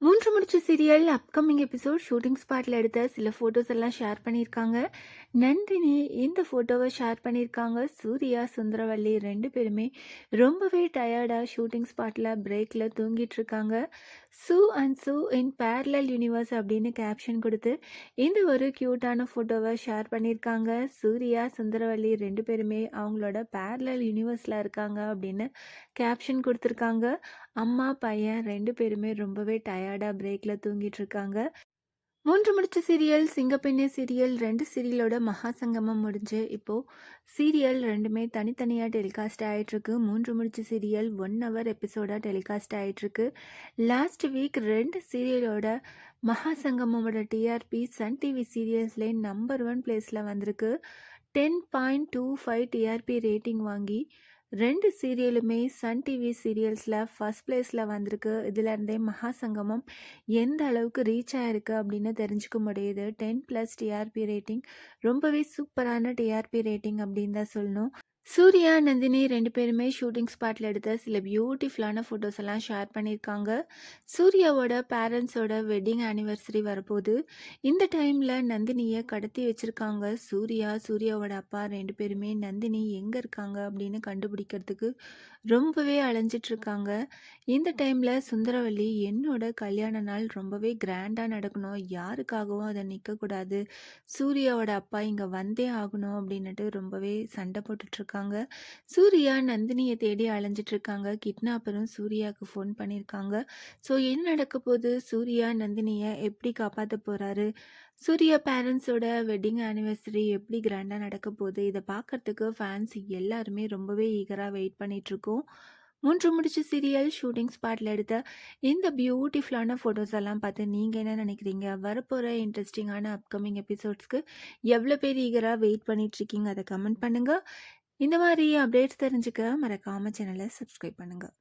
மூன்று முடிச்சு serial upcoming episode shooting ஸ்பாட்ல எடுத்த சில ஃபோட்டோஸ் எல்லாம் ஷேர் பண்ணியிருக்காங்க. நந்தினி இந்த ஃபோட்டோவை ஷேர் பண்ணியிருக்காங்க. சூர்யா, சுந்தரவல்லி 2 பேருமே ரொம்பவே டயர்டாக ஷூட்டிங் ஸ்பாட்டில் பிரேக்கில் தூங்கிட்டு இருக்காங்க. சூ அண்ட் சூ இன் பேரலல் யூனிவர்ஸ் அப்படின்னு கேப்ஷன் கொடுத்து இந்த ஒரு க்யூட்டான ஃபோட்டோவை ஷேர் பண்ணியிருக்காங்க. சூர்யா, சுந்தரவல்லி 2 பேருமே அவங்களோட பேரலல் யூனிவர்ஸில் இருக்காங்க அப்படின்னு கேப்ஷன் கொடுத்துருக்காங்க. அம்மா, பையன் 2 பேருமே ரொம்பவே டயர்டா பிரேக்ல தூங்கிட்டு இருக்காங்க. 3 முடிச்ச சீரியல் சிங்கப்பெண்ணே சீரியல் 2 சீரியலோட மகா சங்கமம் முடிஞ்சு இப்போ சீரியல் 2மே தனித்தனியாக டெலிகாஸ்ட் ஆகிட்டுருக்கு. 3 முடிச்ச சீரியல் 1 ஹவர் எபிசோடாக டெலிகாஸ்ட் ஆகிட்டுருக்கு. லாஸ்ட் வீக் 2 சீரியலோட மகா சங்கமோட டிஆர்பி சன் டிவி சீரியல்ஸ்லேயே நம்பர் 1 பிளேஸில் வந்திருக்கு. 10.25 டிஆர்பி ரேட்டிங் வாங்கி 2 சீரியலுமே சன் டிவி சீரியல்ஸில் ஃபர்ஸ்ட் பிளேஸில் வந்திருக்கு. இதுலேருந்தே மகா சங்கமம் எந்த அளவுக்கு ரீச் ஆகிருக்கு அப்படின்னு தெரிஞ்சுக்க முடியுது. 10+ டிஆர்பி ரேட்டிங் ரொம்பவே சூப்பரான டிஆர்பி ரேட்டிங் அப்படின்னு தான் சொல்லணும். சூர்யா, நந்தினி 2 பேருமே ஷூட்டிங் ஸ்பாட்டில் எடுத்த சில பியூட்டிஃபுல்லான ஃபோட்டோஸ் எல்லாம் ஷேர் பண்ணியிருக்காங்க. சூர்யாவோட பேரண்ட்ஸோட வெட்டிங் ஆனிவர்சரி வரப்போகுது. இந்த டைமில் நந்தினியை கடத்தி வச்சுருக்காங்க. சூர்யாவோட அப்பா 2 பேருமே நந்தினி எங்கே இருக்காங்க அப்படின்னு கண்டுபிடிக்கிறதுக்கு ரொம்பவே அலைஞ்சிட்ருக்காங்க. இந்த டைமில் சுந்தரவல்லி என்னோட கல்யாண நாள் ரொம்பவே கிராண்டாக நடக்கணும், யாருக்காகவும் அதை நிற்கக்கூடாது, சூர்யாவோட அப்பா இங்கே வந்தே ஆகணும் அப்படின்னுட்டு ரொம்பவே சண்டை போட்டுட்ருக்காங்க. சூர்யா நந்தினியை தேடி அலைஞ்சிட்ருக்காங்க. கிட்னாப்பரும் சூர்யாவுக்கு ஃபோன் பண்ணியிருக்காங்க. ஸோ என்ன நடக்க போகுது, சூர்யா நந்தினியை எப்படி காப்பாற்ற போகிறாரு, சூர்யா பேரண்ட்ஸோட வெட்டிங் ஆனிவர்சரி எப்படி கிராண்டாக நடக்க போகுது, இதை பார்க்கறதுக்கு ஃபேன்ஸ் எல்லாருமே ரொம்பவே ஈகராக வெயிட் பண்ணிகிட்ருக்கோம். 3 முடிச்சு சீரியல் ஷூட்டிங் ஸ்பாட்டில் எடுத்த இந்த பியூட்டிஃபுல்லான ஃபோட்டோஸ் எல்லாம் பார்த்து நீங்கள் என்ன நினைக்கிறீங்க? வரப்போகிற இன்ட்ரெஸ்டிங்கான அப்கமிங் எபிசோட்ஸ்க்கு எவ்வளோ பேர் ஈகராக வெயிட் பண்ணிகிட்ருக்கீங்க, அதை கமெண்ட் பண்ணுங்கள். இந்த மாதிரி அப்டேட்ஸ் தெரிஞ்சுக்க மறக்காமல் சேனலை சப்ஸ்கிரைப் பண்ணுங்கள்.